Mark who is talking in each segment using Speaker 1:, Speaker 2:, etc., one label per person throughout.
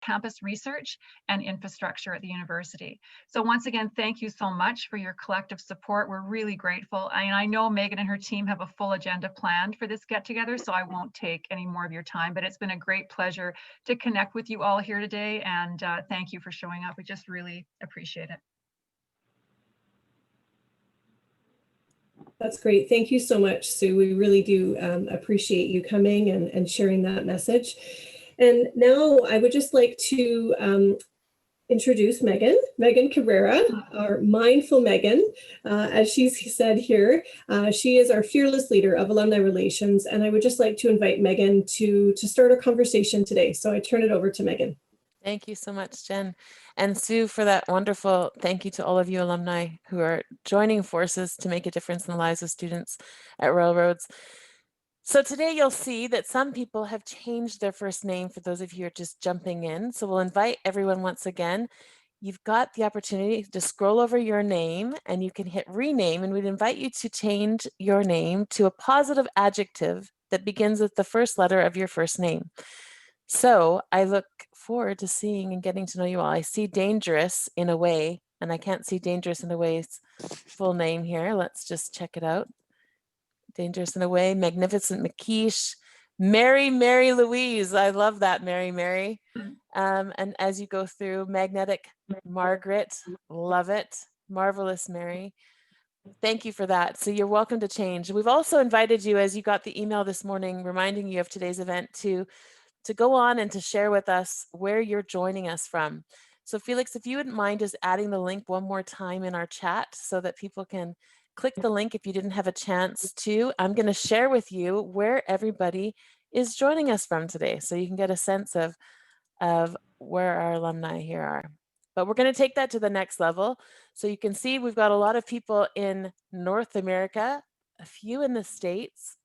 Speaker 1: campus research and infrastructure at the university. So once again, thank you so much for your collective support. We're really grateful. And I know Megan and her team have a full agenda planned for this get together, so I won't take any more of your time, but it's been a great pleasure to connect with you all here today. And thank you for showing up. We just really appreciate it.
Speaker 2: That's great. Thank you so much, Sue. We really do appreciate you coming and sharing that message. And now I would just like to introduce Megan Cabrera, our mindful Megan. As she's said here, she is our fearless leader of alumni relations. And I would just like to invite Megan to start our conversation today. So I turn it over to Megan.
Speaker 3: Thank you so much, Jen. And Sue, for that wonderful thank you to all of you alumni who are joining forces to make a difference in the lives of students at Railroads. So today you'll see that some people have changed their first name for those of you who are just jumping in. So we'll invite everyone once again. You've got the opportunity to scroll over your name and you can hit rename, and we'd invite you to change your name to a positive adjective that begins with the first letter of your first name. So I look forward to seeing and getting to know you all. I see Dangerous in a Way, and I can't see Dangerous in a Way's full name here. Let's just check it out. Dangerous in a Way, Magnificent McKeish, Mary Louise. I love that, Mary. And as you go through, Magnetic Margaret, love it. Marvelous Mary. Thank you for that. So you're welcome to change. We've also invited you, as you got the email this morning reminding you of today's event, to go on and to share with us where you're joining us from. So Felix, if you wouldn't mind just adding the link one more time in our chat so that people can click the link if you didn't have a chance to. I'm going to share with you where everybody is joining us from today, so you can get a sense of where our alumni here are. But we're going to take that to the next level. So you can see we've got a lot of people in North America, a few in the States,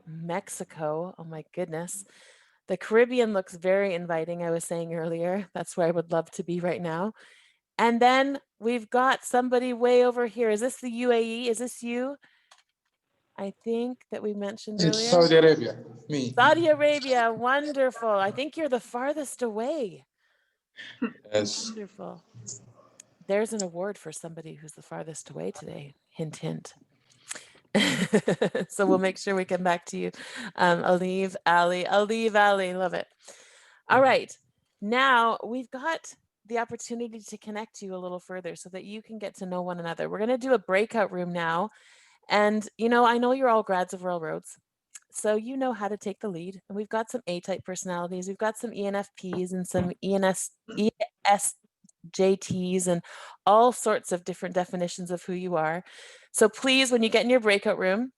Speaker 3: Mexico, oh my goodness. The Caribbean looks very inviting, I was saying earlier. That's where I would love to be right now. And then we've got somebody way over here. Is this the UAE? Is this you? I think that we mentioned earlier.
Speaker 4: It's Saudi Arabia, me.
Speaker 3: Saudi Arabia, wonderful. I think you're the farthest away.
Speaker 4: Yes.
Speaker 3: Wonderful. There's an award for somebody who's the farthest away today. Hint, hint. So we'll make sure we come back to you. Aliv Ali, love it. All right, now we've got the opportunity to connect you a little further so that you can get to know one another. We're going to do a breakout room now. And, you know, I know you're all grads of Railroads, so you know how to take the lead. And we've got some A-type personalities. We've got some ENFPs and some ESJTs and all sorts of different definitions of who you are. So please, when you get in your breakout room,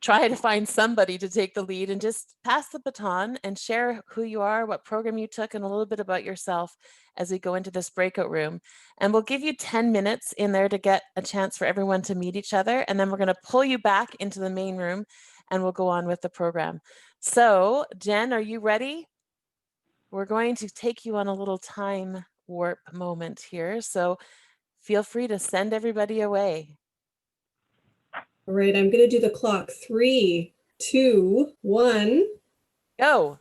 Speaker 3: try to find somebody to take the lead and just pass the baton and share who you are, what program you took, and a little bit about yourself as we go into this breakout room. And we'll give you 10 minutes in there to get a chance for everyone to meet each other. And then we're going to pull you back into the main room and we'll go on with the program. So Jen, are you ready? We're going to take you on a little time warp moment here. So feel free to send everybody away.
Speaker 2: All right, I'm going to do the clock. 3, 2, 1.
Speaker 3: Go.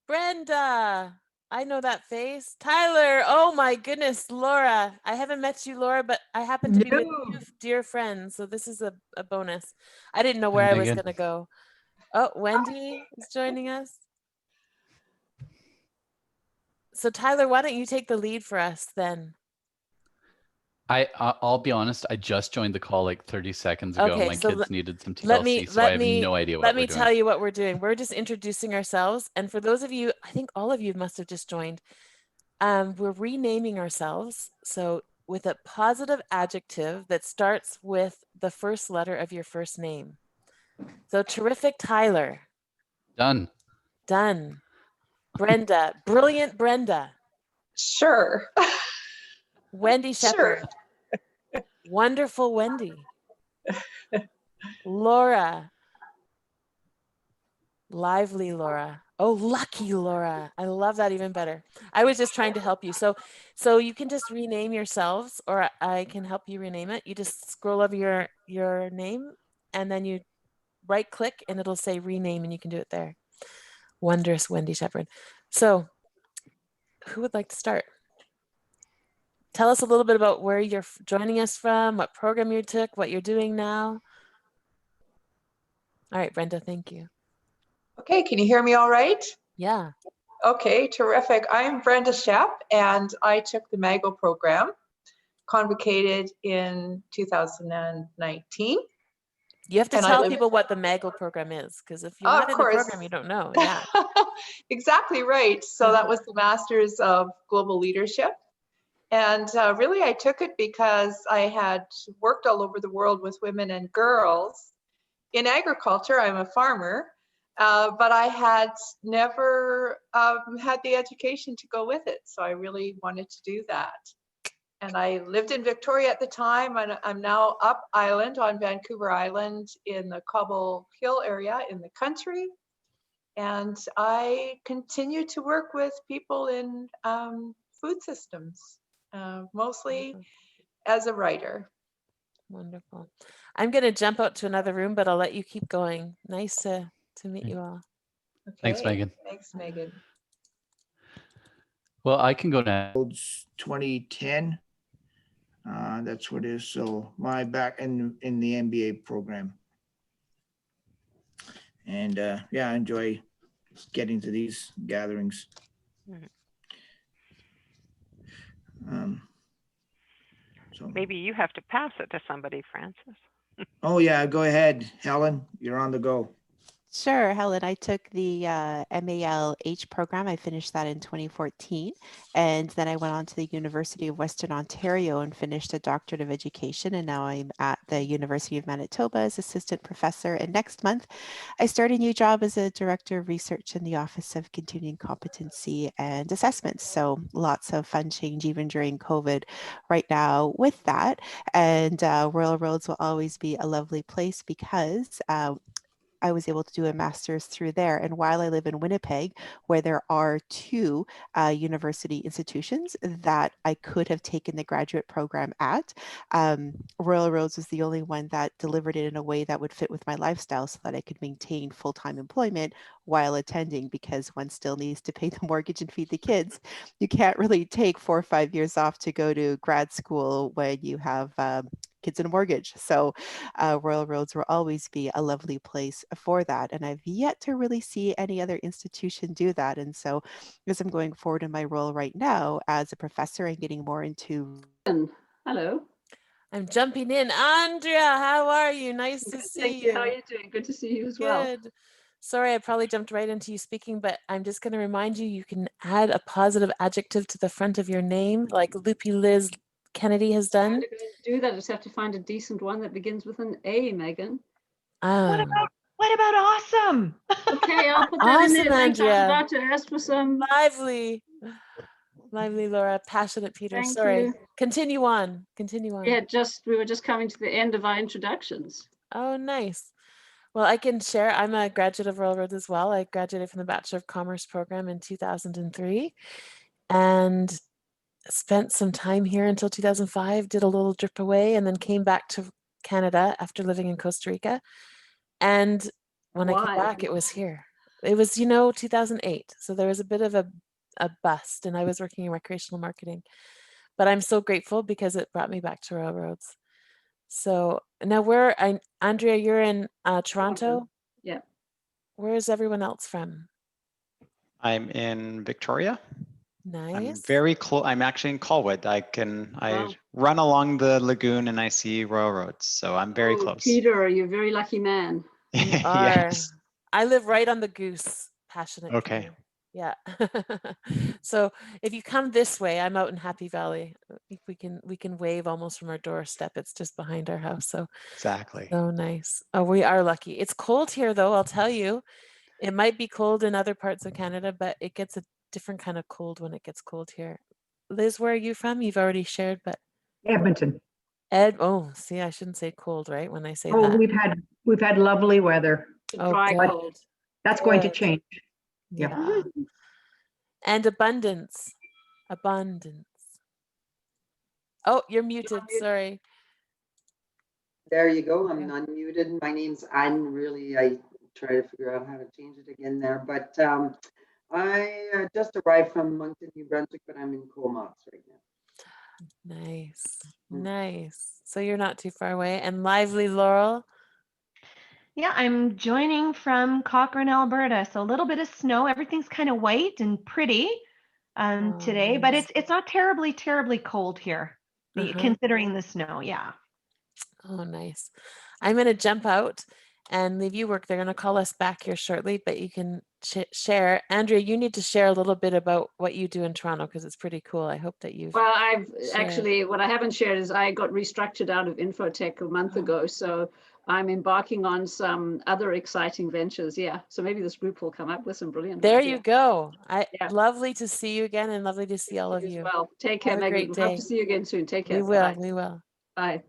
Speaker 3: Brenda, I know that face. Tyler, oh my goodness, Laura. I haven't met you, Laura, but I happen to be with two dear friends, so this is a bonus. I didn't know where I was going to go. Oh, Wendy is joining us. So Tyler, why don't you take the lead for us then?
Speaker 5: I'll be honest, I just joined the call like 30 seconds ago.
Speaker 3: Okay,
Speaker 5: My
Speaker 3: so
Speaker 5: kids needed some TLC, so I have no idea what we're doing.
Speaker 3: Let me tell you what we're doing. We're just introducing ourselves. And for those of you, I think all of you must have just joined. We're renaming ourselves. So with a positive adjective that starts with the first letter of your first name. So terrific, Tyler.
Speaker 5: Done.
Speaker 3: Done. Brenda, brilliant Brenda.
Speaker 6: Sure.
Speaker 3: Wendy Shepherd. Sure. Wonderful Wendy. Laura. Lively Laura. Oh, lucky Laura. I love that even better. I was just trying to help you. So you can just rename yourselves, or I can help you rename it. You just scroll over your name and then you right click and it'll say rename and you can do it there. Wondrous Wendy Shepherd. So who would like to start? Tell us a little bit about where you're joining us from, what program you took, what you're doing now. All right, Brenda, thank you.
Speaker 6: Okay, can you hear me all right?
Speaker 3: Yeah.
Speaker 6: Okay, terrific. I'm Brenda Shep, and I took the MAGO program, convocated in 2019.
Speaker 3: You have to tell people what the MAGO program is, because if you're not in the program, you don't know. Yeah.
Speaker 6: Exactly right. So that was the Masters of Global Leadership. And really, I took it because I had worked all over the world with women and girls. In agriculture, I'm a farmer, but I had never had the education to go with it. So I really wanted to do that. And I lived in Victoria at the time, and I'm now up island on Vancouver Island in the Cobble Hill area in the country. And I continue to work with people in food systems, mostly as a writer.
Speaker 3: Wonderful. I'm going to jump out to another room, but I'll let you keep going. Nice to meet you all.
Speaker 6: Okay.
Speaker 5: Thanks, Megan.
Speaker 6: Thanks, Megan.
Speaker 5: Well, I can go now.
Speaker 7: 2010. That's what it is. So my back in the MBA program. And yeah, I enjoy getting to these gatherings. So
Speaker 8: maybe you have to pass it to somebody, Francis.
Speaker 7: Oh yeah, go ahead, Helen. You're on the go.
Speaker 9: Sure, Helen. I took the MALH program. I finished that in 2014. And then I went on to the University of Western Ontario and finished a doctorate of education. And now I'm at the University of Manitoba as assistant professor. And next month, I start a new job as a director of research in the Office of Continuing Competency and Assessments. So lots of fun change even during COVID right now with that. And Royal Roads will always be a lovely place because I was able to do a master's through there. And while I live in Winnipeg, where there are two university institutions that I could have taken the graduate program at, Royal Roads was the only one that delivered it in a way that would fit with my lifestyle so that I could maintain full-time employment while attending, because one still needs to pay the mortgage and feed the kids. You can't really take 4 or 5 years off to go to grad school when you have kids and a mortgage. So Royal Roads will always be a lovely place for that. And I've yet to really see any other institution do that. And so as I'm going forward in my role right now as a professor and getting more into...
Speaker 10: Hello.
Speaker 3: I'm jumping in. Andrea, how are you? Nice to see you.
Speaker 10: How are you doing? Good to see you as well.
Speaker 3: Good. Sorry, I probably jumped right into you speaking, but I'm just going to remind you, you can add a positive adjective to the front of your name, like Loopy Liz Kennedy has done.
Speaker 10: I'm going to do that. I just have to find a decent one that begins with an A, Megan.
Speaker 11: What about awesome?
Speaker 10: Okay, I'll put that
Speaker 3: Awesome,
Speaker 10: in there. Thanks. I was
Speaker 3: Andrea.
Speaker 10: about to ask for some.
Speaker 3: Lively, Laura. Passionate Peter.
Speaker 10: Thank
Speaker 3: Sorry.
Speaker 10: you.
Speaker 3: Continue on.
Speaker 10: Yeah, we were just coming to the end of our introductions.
Speaker 3: Oh, nice. Well, I can share. I'm a graduate of Royal Roads as well. I graduated from the Bachelor of Commerce program in 2003 and spent some time here until 2005, did a little trip away, and then came back to Canada after living in Costa Rica. And when I came back, it was here. It was, 2008. So there was a bit of a bust, and I was working in recreational marketing. But I'm so grateful because it brought me back to Royal Roads. So now Andrea, you're in Toronto?
Speaker 10: Yeah.
Speaker 3: Where is everyone else from?
Speaker 12: I'm in Victoria.
Speaker 3: Nice.
Speaker 12: I'm very close. I'm actually in Colwood. I run along the lagoon and I see Royal Roads. So I'm very close.
Speaker 10: Peter, you're a very lucky man.
Speaker 3: You
Speaker 12: Yes.
Speaker 3: I live right on the Goose. Passionate.
Speaker 12: Okay.
Speaker 3: Peter. Yeah. So if you come this way, I'm out in Happy Valley. We can wave almost from our doorstep. It's just behind our house. So
Speaker 12: exactly.
Speaker 3: So nice. Oh, we are lucky. It's cold here though, I'll tell you. It might be cold in other parts of Canada, but it gets a different kind of cold when it gets cold here. Liz, where are you from? You've already shared, but
Speaker 11: Edmonton.
Speaker 3: Oh, see, I shouldn't say cold, right? When I say that.
Speaker 11: We've had lovely weather.
Speaker 3: Oh, good.
Speaker 11: That's going to change.
Speaker 3: Yeah. And abundance. Abundance. Oh, you're muted. Sorry.
Speaker 13: There you go. I'm unmuted. My name's Anne. Really, I try to figure out how to change it again there. But I just arrived from Moncton, New Brunswick, but I'm in Comox right now.
Speaker 3: Nice. Nice. So you're not too far away. And lively Laurel.
Speaker 14: Yeah, I'm joining from Cochrane, Alberta. So a little bit of snow. Everything's kind of white and pretty today, but it's not terribly cold here, considering the snow. Yeah.
Speaker 3: Oh, nice. I'm going to jump out and leave you work. They're going to call us back here shortly, but you can share. Andrea, you need to share a little bit about what you do in Toronto because it's pretty cool. I hope that you've
Speaker 10: Well, I've
Speaker 3: shared.
Speaker 10: actually, what I haven't shared is I got restructured out of Infotech a month ago. So I'm embarking on some other exciting ventures. Yeah. So maybe this group will come up with some brilliant
Speaker 3: There
Speaker 10: ideas.
Speaker 3: you go. Lovely to see you again and lovely to see all of you.
Speaker 10: Well, take care,
Speaker 3: Have a
Speaker 10: Megan.
Speaker 3: great
Speaker 10: We'll
Speaker 3: day.
Speaker 10: have to see you again soon. Take care.
Speaker 3: We will.
Speaker 10: Bye.
Speaker 3: We will.
Speaker 10: Bye.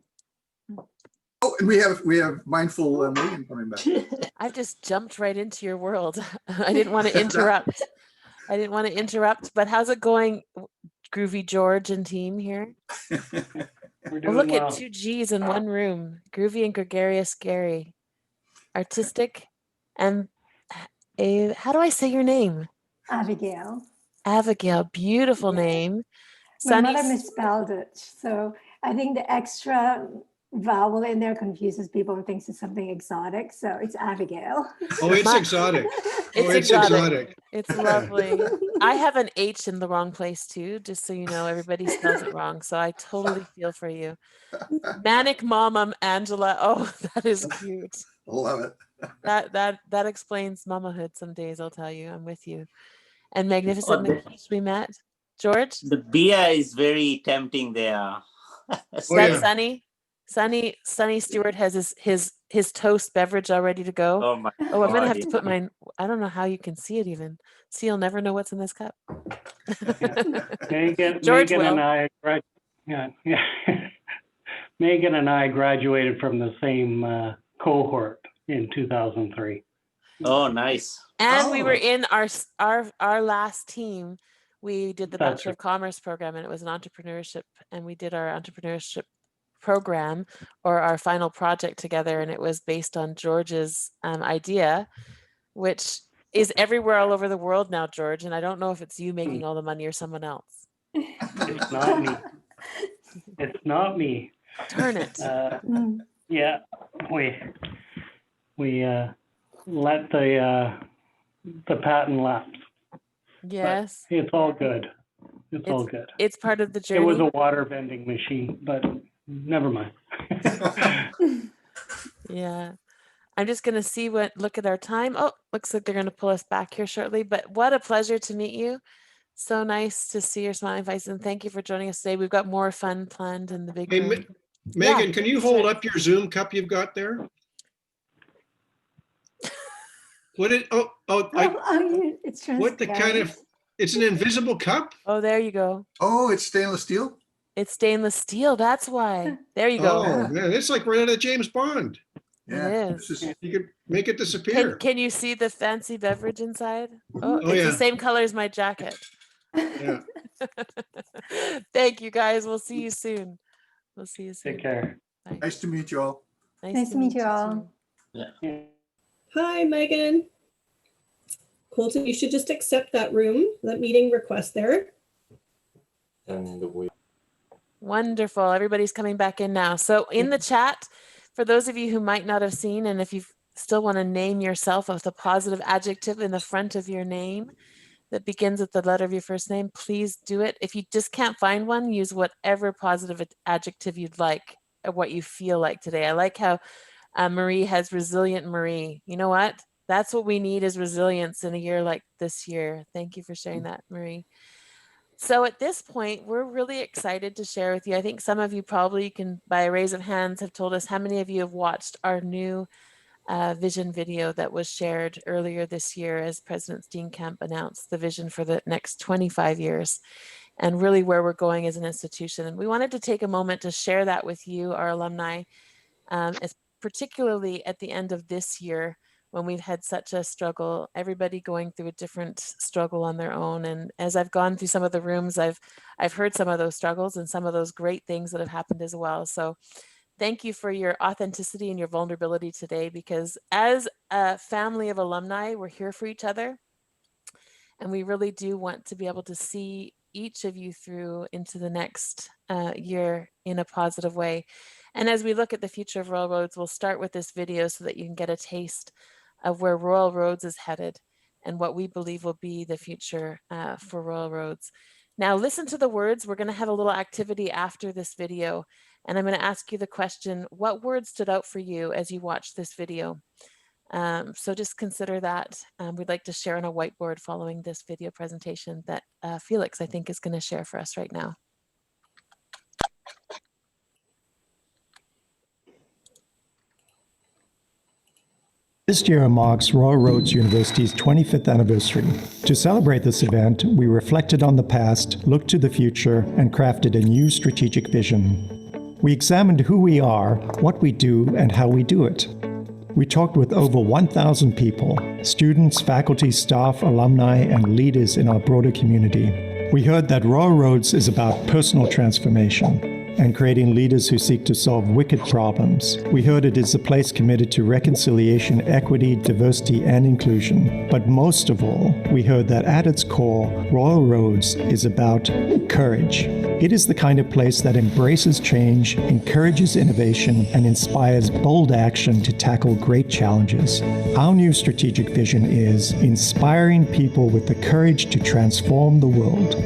Speaker 15: Oh, and we have mindful Megan coming back.
Speaker 3: I've just jumped right into your world. I didn't want to interrupt. I didn't want to interrupt, but how's it going, Groovy George and team here?
Speaker 16: We're
Speaker 3: Oh,
Speaker 16: doing
Speaker 3: look
Speaker 16: well.
Speaker 3: at two G's in one room. Groovy and gregarious Gary. Artistic and how do I say your name?
Speaker 17: Abigail.
Speaker 3: Abigail, beautiful name.
Speaker 17: My mother misspelled it, so I think the extra vowel in there confuses people and thinks it's something exotic. So it's Abigail.
Speaker 16: Oh, it's exotic.
Speaker 3: It's exotic. It's lovely. I have an H in the wrong place too, just so you know, everybody spells it wrong. So I totally feel for you. Manic Mama Angela. Oh, that is cute.
Speaker 15: Love it.
Speaker 3: That explains mamahood some days, I'll tell you. I'm with you. And Magnificent Nikish, we met. George?
Speaker 18: The beer is very tempting there.
Speaker 3: That's Sunny. Sunny Stewart has his toast beverage all ready to go.
Speaker 18: Oh my
Speaker 3: I'm gonna have
Speaker 18: God.
Speaker 3: to put mine. I don't know how you can see it even. See, you'll never know what's in this cup.
Speaker 16: Megan and I, Megan and I graduated from the same cohort in 2003.
Speaker 18: Oh, nice.
Speaker 3: And we were in our last team. We did the
Speaker 16: That's
Speaker 3: Bachelor of Commerce program, and it was an entrepreneurship, and we did our entrepreneurship program or our final project together, and it was based on George's idea, which is everywhere all over the world now, George. And I don't know if it's you making all the money or someone else.
Speaker 16: It's not me. It's not me.
Speaker 3: Darn it.
Speaker 16: Yeah, we let the patent lapse.
Speaker 3: Yes.
Speaker 16: But it's all good. It's all good.
Speaker 3: It's part of the journey.
Speaker 16: It was a water vending machine, but never mind.
Speaker 3: Yeah. I'm just going to look at our time. Oh, looks like they're going to pull us back here shortly, but what a pleasure to meet you. So nice to see your smiling face, and thank you for joining us today. We've got more fun planned in the big room.
Speaker 16: Megan, can you hold up your Zoom cup you've got there? What it?
Speaker 17: It's
Speaker 16: what the kind of? It's an invisible cup.
Speaker 3: Oh, there you go.
Speaker 15: Oh, it's stainless steel.
Speaker 3: It's stainless steel. That's why. There you go.
Speaker 16: Oh man, it's like right out of James Bond.
Speaker 15: Yeah,
Speaker 3: it is.
Speaker 16: You could make it disappear.
Speaker 3: Can you see the fancy beverage inside? Oh,
Speaker 16: Oh,
Speaker 3: it's
Speaker 16: yeah.
Speaker 3: the same color as my jacket.
Speaker 16: Yeah.
Speaker 3: Thank you, guys. We'll see you soon. We'll see you soon.
Speaker 16: Take care.
Speaker 3: Bye.
Speaker 15: Nice to meet you all.
Speaker 17: Nice to meet you all.
Speaker 18: Yeah.
Speaker 2: Hi, Megan. Colton, you should just accept that meeting request there.
Speaker 3: Wonderful. Everybody's coming back in now. So in the chat, for those of you who might not have seen, and if you still want to name yourself with a positive adjective in the front of your name that begins with the letter of your first name, please do it. If you just can't find one, use whatever positive adjective you'd like, or what you feel like today. I like how Marie has resilient Marie. You know what? That's what we need, is resilience in a year like this year. Thank you for sharing that, Marie. So at this point, we're really excited to share with you. I think some of you probably can, by a raise of hands, have told us how many of you have watched our new vision video that was shared earlier this year as President Steenkamp announced the vision for the next 25 years and really where we're going as an institution. And we wanted to take a moment to share that with you, our alumni, as particularly at the end of this year, when we've had such a struggle, everybody going through a different struggle on their own. And as I've gone through some of the rooms, I've heard some of those struggles and some of those great things that have happened as well. So thank you for your authenticity and your vulnerability today, because as a family of alumni, we're here for each other. And we really do want to be able to see each of you through into the next year in a positive way. And as we look at the future of Royal Roads, we'll start with this video so that you can get a taste of where Royal Roads is headed and what we believe will be the future for Royal Roads. Now listen to the words. We're going to have a little activity after this video, and I'm going to ask you the question, what words stood out for you as you watched this video? So just consider that. We'd like to share on a whiteboard following this video presentation that Felix, I think, is going to share for us right now.
Speaker 19: This year marks Royal Roads University's 25th anniversary. To celebrate this event, we reflected on the past, looked to the future, and crafted a new strategic vision. We examined who we are, what we do, and how we do it. We talked with over 1,000 people, students, faculty, staff, alumni, and leaders in our broader community. We heard that Royal Roads is about personal transformation and creating leaders who seek to solve wicked problems. We heard it is a place committed to reconciliation, equity, diversity, and inclusion. But most of all, we heard that at its core, Royal Roads is about courage. It is the kind of place that embraces change, encourages innovation, and inspires bold action to tackle great challenges. Our new strategic vision is inspiring people with the courage to transform the world.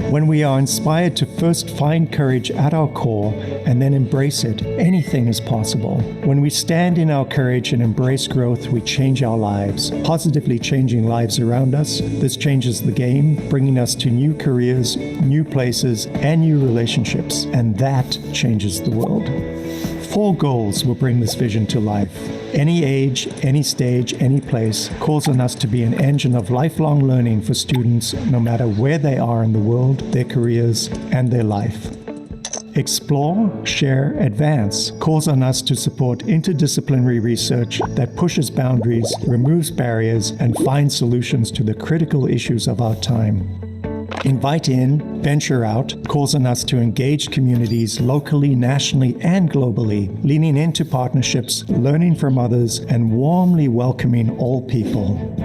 Speaker 19: When we are inspired to first find courage at our core and then embrace it, anything is possible. When we stand in our courage and embrace growth, we change our lives, positively changing lives around us. This changes the game, bringing us to new careers, new places, and new relationships, and that changes the world. 4 goals will bring this vision to life. Any age, any stage, any place calls on us to be an engine of lifelong learning for students, no matter where they are in the world, their careers, and their life. Explore, share, advance calls on us to support interdisciplinary research that pushes boundaries, removes barriers, and finds solutions to the critical issues of our time. Invite in, venture out calls on us to engage communities locally, nationally, and globally, leaning into partnerships, learning from others, and warmly welcoming all people.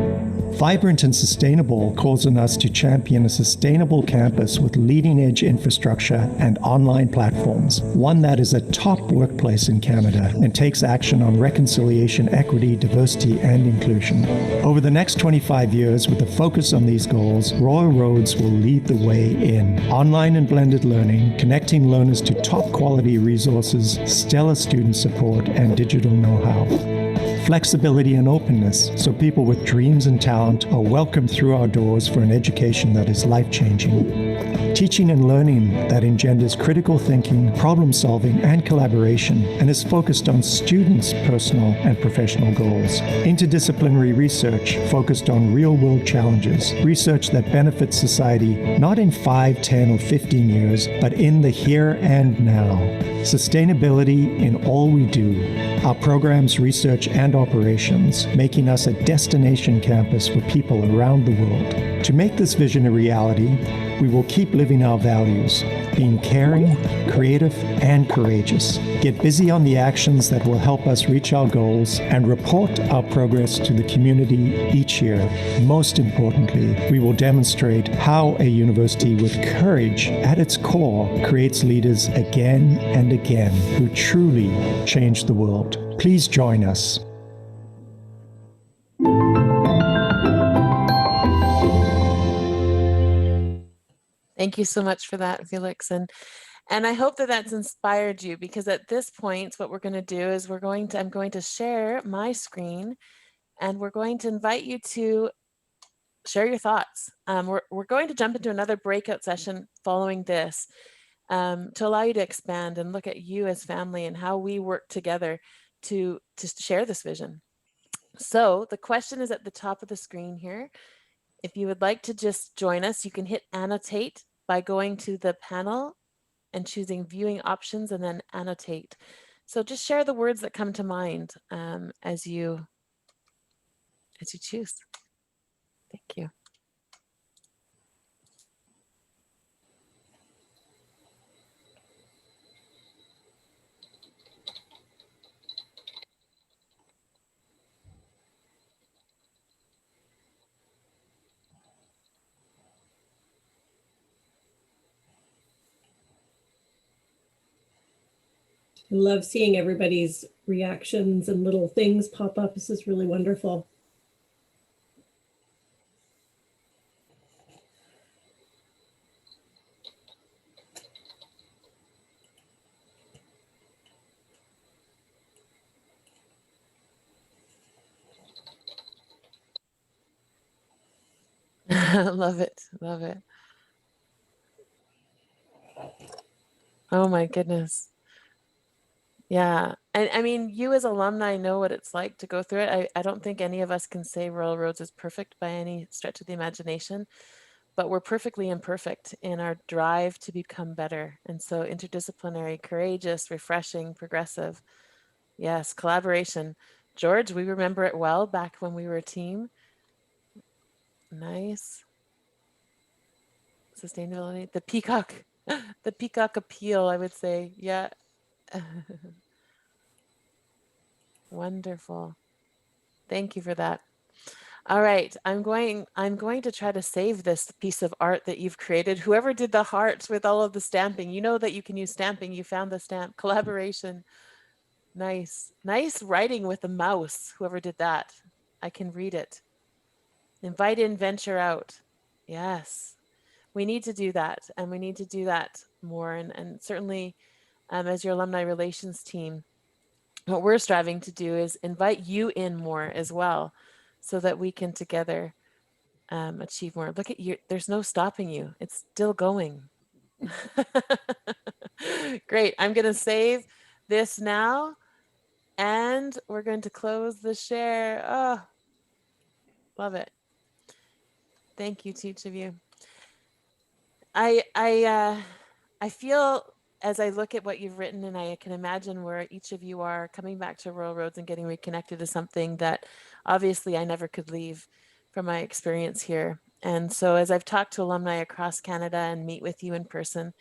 Speaker 19: Vibrant and Sustainable calls on us to champion a sustainable campus with leading-edge infrastructure and online platforms, one that is a top workplace in Canada and takes action on reconciliation, equity, diversity, and inclusion. Over the next 25 years, with a focus on these goals, Royal Roads will lead the way in online and blended learning, connecting learners to top-quality resources, stellar student support, and digital know-how. Flexibility and openness, so people with dreams and talent are welcomed through our doors for an education that is life-changing. Teaching and learning that engenders critical thinking, problem-solving, and collaboration, and is focused on students' personal and professional goals. Interdisciplinary research focused on real-world challenges, research that benefits society not in 5, 10, or 15 years, but in the here and now. Sustainability in all we do, our programs, research, and operations, making us a destination campus for people around the world. To make this vision a reality, we will keep living our values, being caring, creative, and courageous. Get busy on the actions that will help us reach our goals and report our progress to the community each year. Most importantly, we will demonstrate how a university with courage at its core creates leaders again and again who truly change the world. Please join us.
Speaker 3: Thank you so much for that, Felix. And I hope that that's inspired you, because at this point, what we're going to do is I'm going to share my screen, and we're going to invite you to share your thoughts. We're going to jump into another breakout session following this to allow you to expand and look at you as family and how we work together to share this vision. So the question is at the top of the screen here. If you would like to just join us, you can hit annotate by going to the panel and choosing viewing options and then annotate. So just share the words that come to mind as you as you choose. Thank you.
Speaker 2: I love seeing everybody's reactions and little things pop up. This is really wonderful.
Speaker 3: Love it. Love it. Oh my goodness. Yeah. And I mean, you as alumni know what it's like to go through it. I don't think any of us can say Royal Roads is perfect by any stretch of the imagination, but we're perfectly imperfect in our drive to become better. And so interdisciplinary, courageous, refreshing, progressive. Yes, collaboration. George, we remember it well back when we were a team. Nice. Sustainability, the peacock, the peacock appeal, I would say. Yeah. Wonderful. Thank you for that. All right, I'm going to try to save this piece of art that you've created. Whoever did the hearts with all of the stamping, you know that you can use stamping. You found the stamp. Collaboration. Nice. Nice writing with a mouse. Whoever did that. I can read it. Invite in, venture out. Yes. We need to do that, and we need to do that more. And certainly as your alumni relations team, what we're striving to do is invite you in more as well, so that we can together achieve more. Look at you. There's no stopping you. It's still going. Great. I'm going to save this now, and we're going to close the share. Oh, love it. Thank you to each of you. I feel as I look at what you've written, and I can imagine where each of you are coming back to Royal Roads and getting reconnected to something that obviously I never could leave from my experience here. And so as I've talked to alumni across Canada and meet with you in person,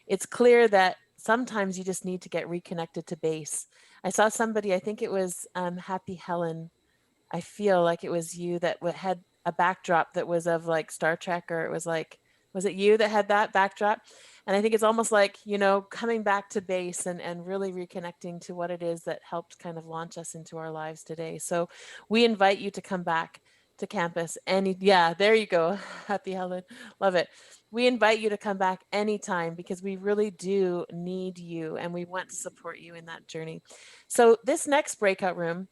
Speaker 3: it's clear that sometimes you just need to get reconnected to base. I saw somebody, I think it was Happy Helen. I feel like it was you that had a backdrop that was of like Star Trek, or it was like, was it you that had that backdrop? And I think it's almost like, you know, coming back to base and really reconnecting to what it is that helped kind of launch us into our lives today. So we invite you to come back to campus. Yeah, there you go. Happy Helen. Love it. We invite you to come back anytime, because we really do need you and we want to support you in that journey. So this next breakout room,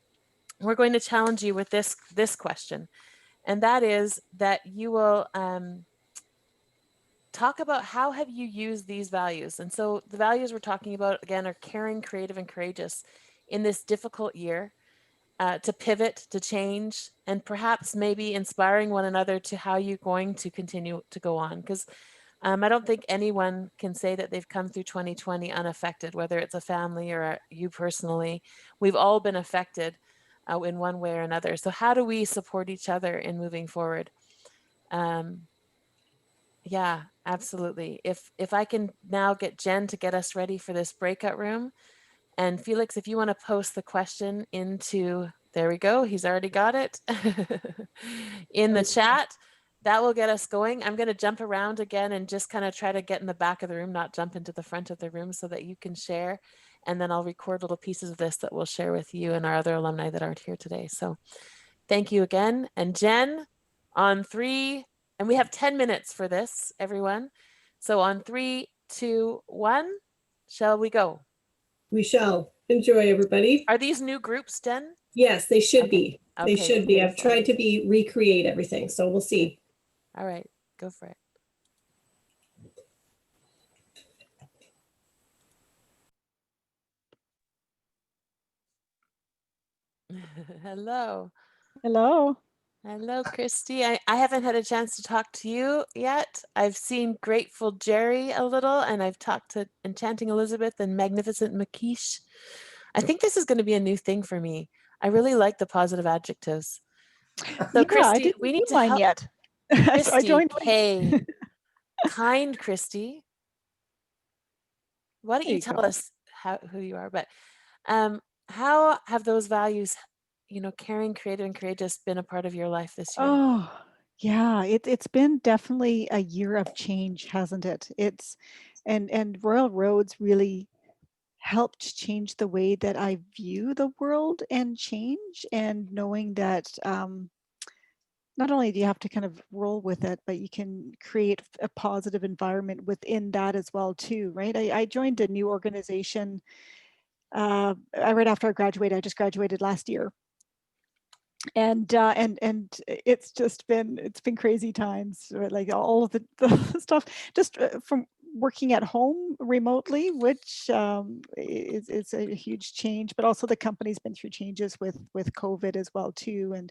Speaker 3: we're going to challenge you with this question. And that is that you will talk about how have you used these values. And so the values we're talking about, again, are caring, creative, and courageous in this difficult year, to pivot, to change, and perhaps maybe inspiring one another to how you're going to continue to go on. Because I don't think anyone can say that they've come through 2020 unaffected, whether it's a family or you personally. We've all been affected in one way or another. So how do we support each other in moving forward? Yeah, absolutely. If I can now get Jen to get us ready for this breakout room, and Felix, if you want to post the question into, there we go, he's already got it, in the chat, that will get us going. I'm going to jump around again and just kind of try to get in the back of the room, not jump into the front of the room, so that you can share. And then I'll record little pieces of this that we'll share with you and our other alumni that aren't here today. So thank you again. And Jen, on 3, and we have 10 minutes for this, everyone. So on 3, 2, 1, shall we go?
Speaker 2: We shall. Enjoy, everybody.
Speaker 3: Are these new groups, Jen?
Speaker 2: Yes, they should
Speaker 3: Okay.
Speaker 2: be.
Speaker 3: Okay,
Speaker 2: They should be. I've
Speaker 3: beautiful.
Speaker 2: tried to recreate everything, so we'll see.
Speaker 3: All right, go for it. Hello.
Speaker 20: Hello.
Speaker 3: Hello, Christy. I haven't had a chance to talk to you yet. I've seen Grateful Jerry a little, and I've talked to Enchanting Elizabeth and Magnificent Makish. I think this is going to be a new thing for me. I really like the positive adjectives. So
Speaker 20: I
Speaker 3: Christy,
Speaker 20: didn't
Speaker 3: we
Speaker 20: do
Speaker 3: need to
Speaker 20: mine
Speaker 3: help.
Speaker 20: yet. So I
Speaker 3: Christy,
Speaker 20: joined late.
Speaker 3: hey, kind Christy, why don't
Speaker 20: There
Speaker 3: you
Speaker 20: you
Speaker 3: tell
Speaker 20: go.
Speaker 3: us who you are? But how have those values, caring, creative, and courageous, been a part of your life this year?
Speaker 20: Oh, yeah, it's been definitely a year of change, hasn't it? And Royal Roads really helped change the way that I view the world and change, and knowing that not only do you have to kind of roll with it, but you can create a positive environment within that as well too, right? I joined a new organization right after I graduated. I just graduated last year. And it's been crazy times, right? Like all of the stuff just from working at home remotely, which is a huge change, but also the company's been through changes with COVID as well too. And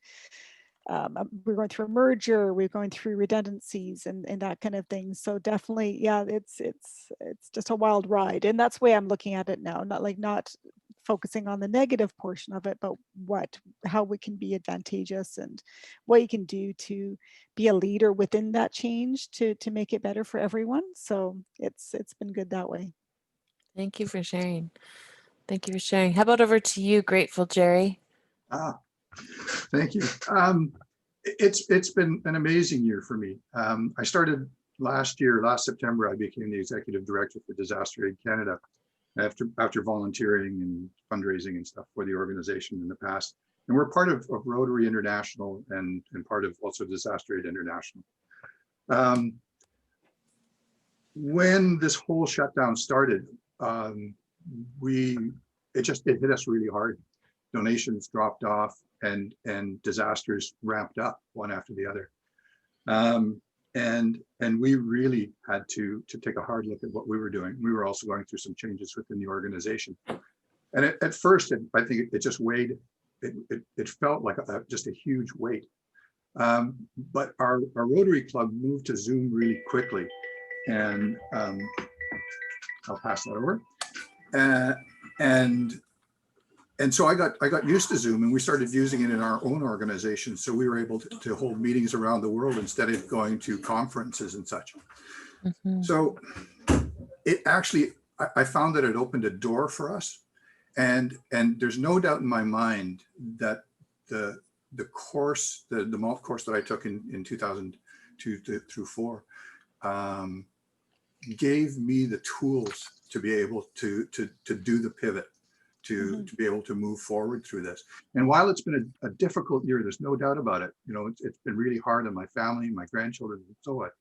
Speaker 20: we're going through a merger, we're going through redundancies and that kind of thing. So definitely, yeah, it's just a wild ride. And that's the way I'm looking at it now, not focusing on the negative portion of it, but how we can be advantageous and what you can do to be a leader within that change to make it better for everyone. So it's been good that way.
Speaker 3: Thank you for sharing. Thank you for sharing. How about over to you, Grateful Jerry?
Speaker 15: Thank you. It's been an amazing year for me. I started last September, I became the executive director for Disaster Aid Canada after volunteering and fundraising and stuff for the organization in the past. And we're part of Rotary International and part of also Disaster Aid International. When this whole shutdown started, it hit us really hard. Donations dropped off and disasters ramped up one after the other. And we really had to take a hard look at what we were doing. We were also going through some changes within the organization. And at first, I think it just weighed, it felt like just a huge weight. But our Rotary Club moved to Zoom really quickly. And I'll pass that over. And so I got used to Zoom, and we started using it in our own organization. So we were able to hold meetings around the world instead of going to conferences and such. Mm-hmm. So it actually, I found that it opened a door for us. And there's no doubt in my mind that the course, the MALT course that I took in 2002 through 4 gave me the tools to be able to do the pivot. To be able to move forward through this. And while it's been a difficult year, there's no doubt about it. It's been really hard on my family, my grandchildren, and so on.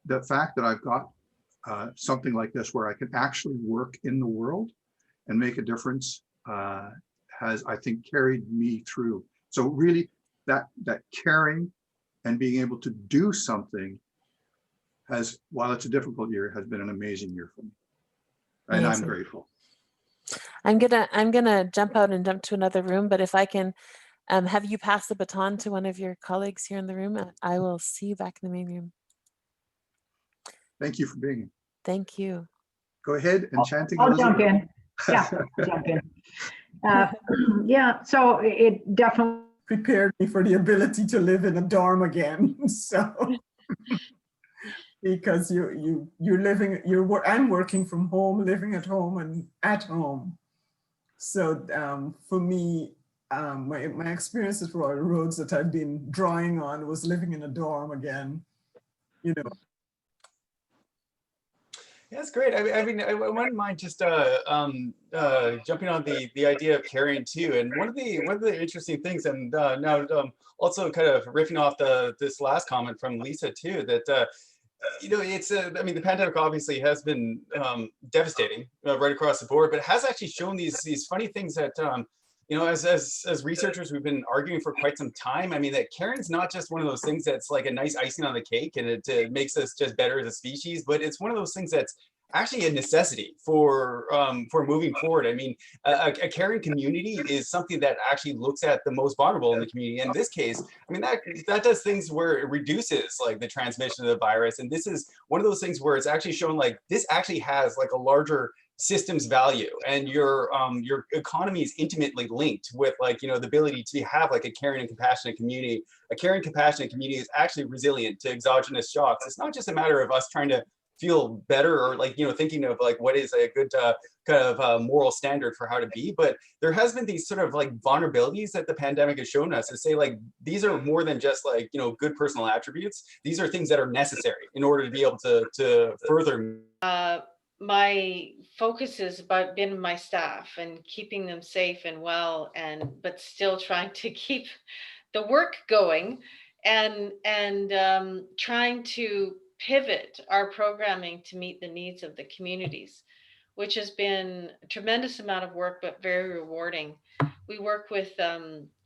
Speaker 15: The fact that I've got something like this where I can actually work in the world and make a difference has, I think, carried me through. So really that caring and being able to do something has, while it's a difficult year, has been an amazing year for me. And amazing. I'm grateful.
Speaker 3: I'm gonna jump out and jump to another room, but if I can have you pass the baton to one of your colleagues here in the room, I will see you back in the main room.
Speaker 15: Thank you for being here.
Speaker 3: Thank you.
Speaker 15: Go ahead, Enchanting
Speaker 11: I'll
Speaker 15: Elizabeth.
Speaker 11: jump in. Yeah, I'll jump in. Yeah, so it definitely
Speaker 21: prepared me for the ability to live in a dorm again. So. Because I'm working from home, living at home and at home. So for me, my experience at Royal Roads that I've been drawing on was living in a dorm again,
Speaker 22: Yeah, that's great. I mean, I wouldn't mind just jumping on the idea of caring too. And one of the interesting things, and now also kind of riffing off this last comment from Lisa too, that it's I mean, the pandemic obviously has been devastating right across the board, but it has actually shown these funny things that as researchers we've been arguing for quite some time. I mean, that caring's not just one of those things that's like a nice icing on the cake and it makes us just better as a species, but it's one of those things that's actually a necessity for moving forward. I mean, a caring community is something that actually looks at the most vulnerable in the community. In this case, I mean, that does things where it reduces like the transmission of the virus. And this is one of those things where it's actually shown like this actually has like a larger systems value, and your economy is intimately linked with, like, the ability to have like a caring and compassionate community. A caring, compassionate community is actually resilient to exogenous shocks. It's not just a matter of us trying to feel better, or like, thinking of like what is a good kind of moral standard for how to be, but there has been these sort of like vulnerabilities that the pandemic has shown us, to say like these are more than just like good personal attributes. These are things that are necessary in order to be able to further.
Speaker 1: My focus has been my staff and keeping them safe and well, but still trying to keep the work going, and trying to pivot our programming to meet the needs of the communities, which has been a tremendous amount of work, but very rewarding. We work with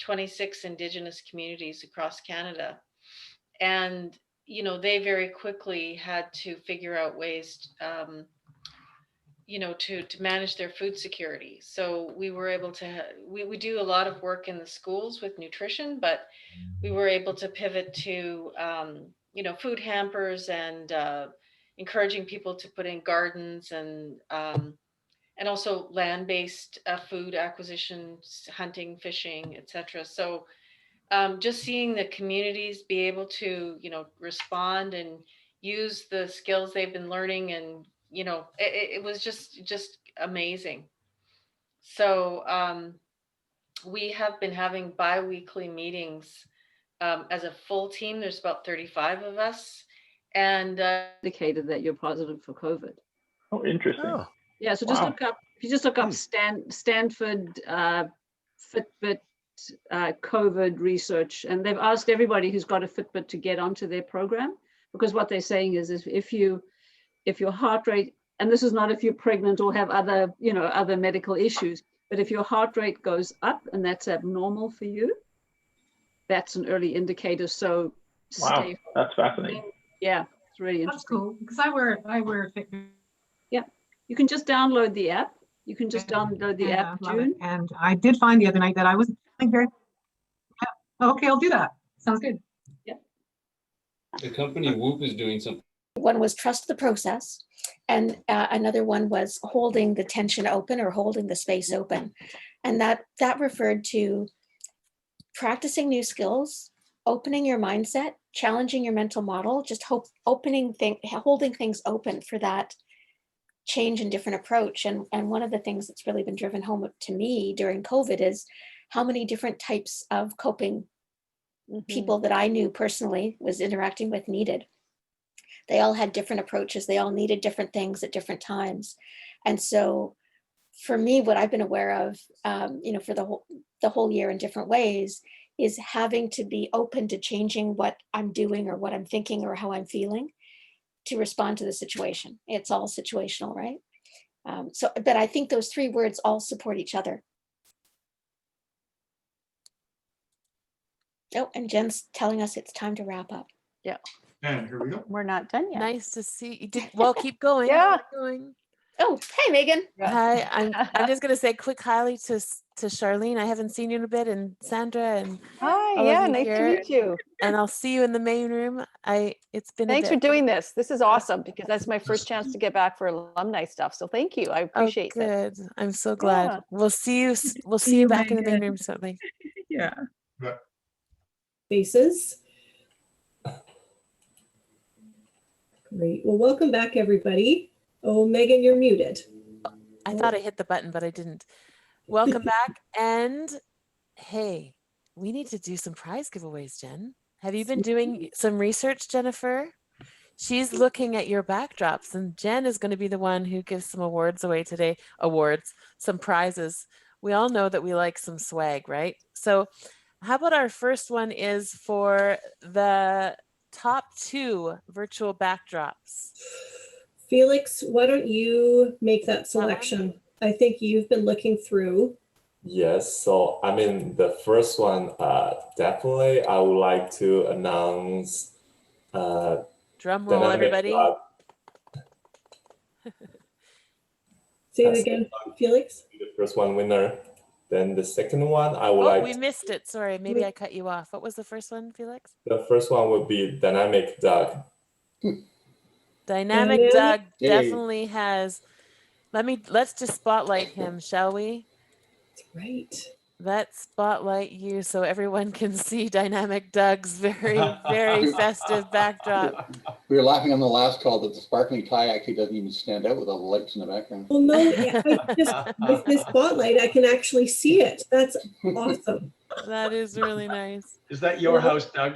Speaker 1: 26 Indigenous communities across Canada, and they very quickly had to figure out ways to manage their food security. So we were able to, we do a lot of work in the schools with nutrition, but we were able to pivot to, food hampers, and encouraging people to put in gardens, and also land-based food acquisition, hunting, fishing, etc. So just seeing the communities be able to, respond and use the skills they've been learning, and it was just amazing. So we have been having bi-weekly meetings as a full team. There's about 35 of us, and
Speaker 10: indicated that you're positive for COVID.
Speaker 4: Oh, interesting.
Speaker 10: Oh. Yeah, so just look up, if you just look up Stanford Fitbit COVID research, and they've asked everybody who's got a Fitbit to get onto their program, because what they're saying is if your heart rate, and this is not if you're pregnant or have other medical issues, but if your heart rate goes up and that's abnormal for you, that's an early indicator. So
Speaker 4: wow, that's fascinating.
Speaker 10: Yeah, it's really interesting.
Speaker 11: That's cool, because I wear a Fitbit.
Speaker 10: Yeah, you can just download the app. You can just download the app, June.
Speaker 11: And I did find the other night that I was feeling very. Yeah. Okay, I'll do that. Sounds good.
Speaker 10: Yeah.
Speaker 23: The company Whoop is doing something.
Speaker 24: One was trust the process, and another one was holding the tension open, or holding the space open. And that referred to practicing new skills, opening your mindset, challenging your mental model, just holding things open for that change and different approach. And one of the things that's really been driven home to me during COVID is how many different types of coping people that I knew personally was interacting with needed. They all had different approaches. They all needed different things at different times. And so for me, what I've been aware of, for the whole year in different ways, is having to be open to changing what I'm doing or what I'm thinking or how I'm feeling to respond to the situation. It's all situational, right? But I think those three words all support each other. Oh, and Jen's telling us it's time to wrap up.
Speaker 10: Yeah.
Speaker 15: And here we go.
Speaker 9: We're not done yet.
Speaker 3: Nice to see you. Well, keep going.
Speaker 9: Yeah.
Speaker 3: Keep going.
Speaker 24: Oh, hey, Megan.
Speaker 3: Hi, I'm just gonna say quick hi to Charlene. I haven't seen you in a bit, and Sandra, and
Speaker 25: hi.
Speaker 3: all of
Speaker 25: Yeah,
Speaker 3: you
Speaker 25: nice
Speaker 3: here.
Speaker 25: to meet you.
Speaker 3: And I'll see you in the main room. It's been
Speaker 25: Thanks
Speaker 3: a bit.
Speaker 25: for doing this. This is awesome, because that's my first chance to get back for alumni stuff. So thank you. I appreciate it.
Speaker 3: Good. I'm so glad.
Speaker 25: Yeah.
Speaker 3: We'll see you. We'll see you back in the main room shortly.
Speaker 11: Yeah.
Speaker 2: Faces. Great. Well, welcome back, everybody. Oh, Megan, you're muted.
Speaker 3: I thought I hit the button, but I didn't. Welcome back. And hey, we need to do some prize giveaways, Jen. Have you been doing some research, Jennifer? She's looking at your backdrops, and Jen is going to be the one who gives some awards away today. Some prizes. We all know that we like some swag, right? So how about our first one is for the top 2 virtual backdrops.
Speaker 2: Felix, why don't you make that selection? I think you've been looking through.
Speaker 26: Yes, so I mean, the first one, definitely I would like to announce
Speaker 3: drum roll, everybody.
Speaker 2: Say it again, Felix.
Speaker 26: The first one winner. Then the second one, I would
Speaker 3: we missed it. Sorry, maybe I cut you off. What was the first one, Felix?
Speaker 26: The first one would be Dynamic Doug.
Speaker 3: Dynamic Doug definitely has, Let's just spotlight him, shall we?
Speaker 2: That's right.
Speaker 3: Let's spotlight you so everyone can see Dynamic Doug's very festive backdrop.
Speaker 5: We were laughing on the last call that the sparkling tie actually doesn't even stand out with all the lights in the background.
Speaker 2: Well, no, with this spotlight, I can actually see it. That's awesome.
Speaker 3: That is really nice.
Speaker 6: Is that your house, Doug?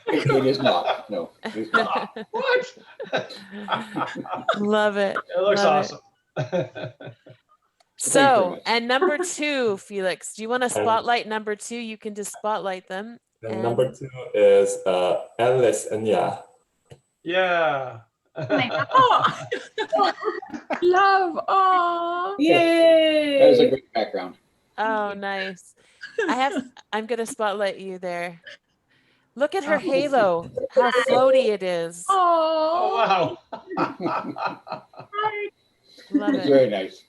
Speaker 5: It is not. No, it is not.
Speaker 6: What?
Speaker 3: Love it.
Speaker 6: It looks
Speaker 3: Love
Speaker 6: awesome.
Speaker 3: So, and number 2, Felix, do you want to spotlight number 2? You can just spotlight them.
Speaker 26: And number 2 is Alice and Yeah.
Speaker 6: Yeah.
Speaker 7: Love. Oh.
Speaker 2: Yay.
Speaker 5: That is a great background.
Speaker 3: Oh, nice. I'm going to spotlight you there. Look at her halo, how floaty it is.
Speaker 6: Oh,
Speaker 5: wow.
Speaker 3: Love
Speaker 5: It's
Speaker 3: it.
Speaker 5: very nice.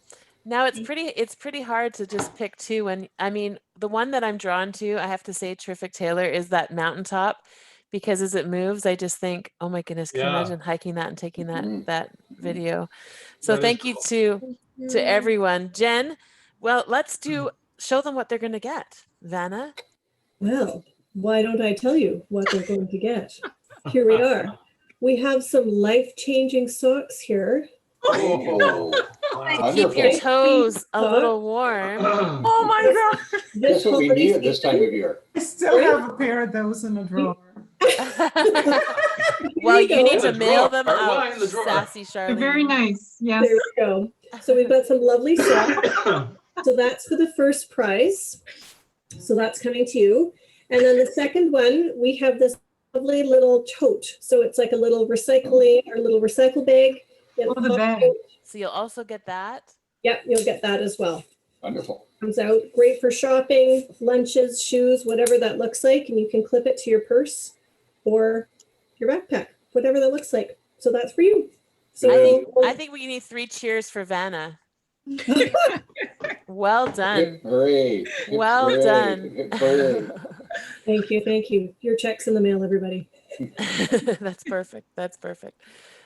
Speaker 3: Now it's pretty hard to just pick 2. And I mean, the one that I'm drawn to, I have to say, terrific Taylor, is that mountaintop, because as it moves, I just think, oh my goodness, can you imagine hiking that and taking that video? So
Speaker 6: That is
Speaker 3: thank you to everyone. Jen, well, let's show them what they're going to get. Vanna?
Speaker 2: Well, why don't I tell you what they're going to get? Here we are. We have some life-changing socks here.
Speaker 5: Oh,
Speaker 3: To keep your toes a little warm.
Speaker 7: Oh my God.
Speaker 5: That's what we need at this time of year.
Speaker 21: I still have a pair of those in a drawer.
Speaker 3: Well, you need to
Speaker 6: the
Speaker 3: mail
Speaker 6: drawer.
Speaker 3: them
Speaker 6: Or
Speaker 3: out,
Speaker 6: why in the drawer?
Speaker 3: sassy
Speaker 7: They're
Speaker 3: Charlene.
Speaker 7: very nice. Yes.
Speaker 2: There we go. So we've got some lovely socks. So that's for the first prize. So that's coming to you. And then the second one, we have this lovely little tote. So it's like a little recycle bag.
Speaker 7: Oh, the bag.
Speaker 3: So you'll also get that.
Speaker 2: Yep, you'll get that as well.
Speaker 5: Wonderful.
Speaker 2: Comes out great for shopping, lunches, shoes, whatever that looks like. And you can clip it to your purse or your backpack, whatever that looks like. So that's for you. So
Speaker 3: I think we need 3 cheers for Vanna. Well done.
Speaker 5: Hooray.
Speaker 3: Well
Speaker 5: Hooray.
Speaker 3: done.
Speaker 5: Hooray.
Speaker 2: Thank you. Thank you. Your check's in the mail, everybody.
Speaker 3: That's perfect. That's perfect.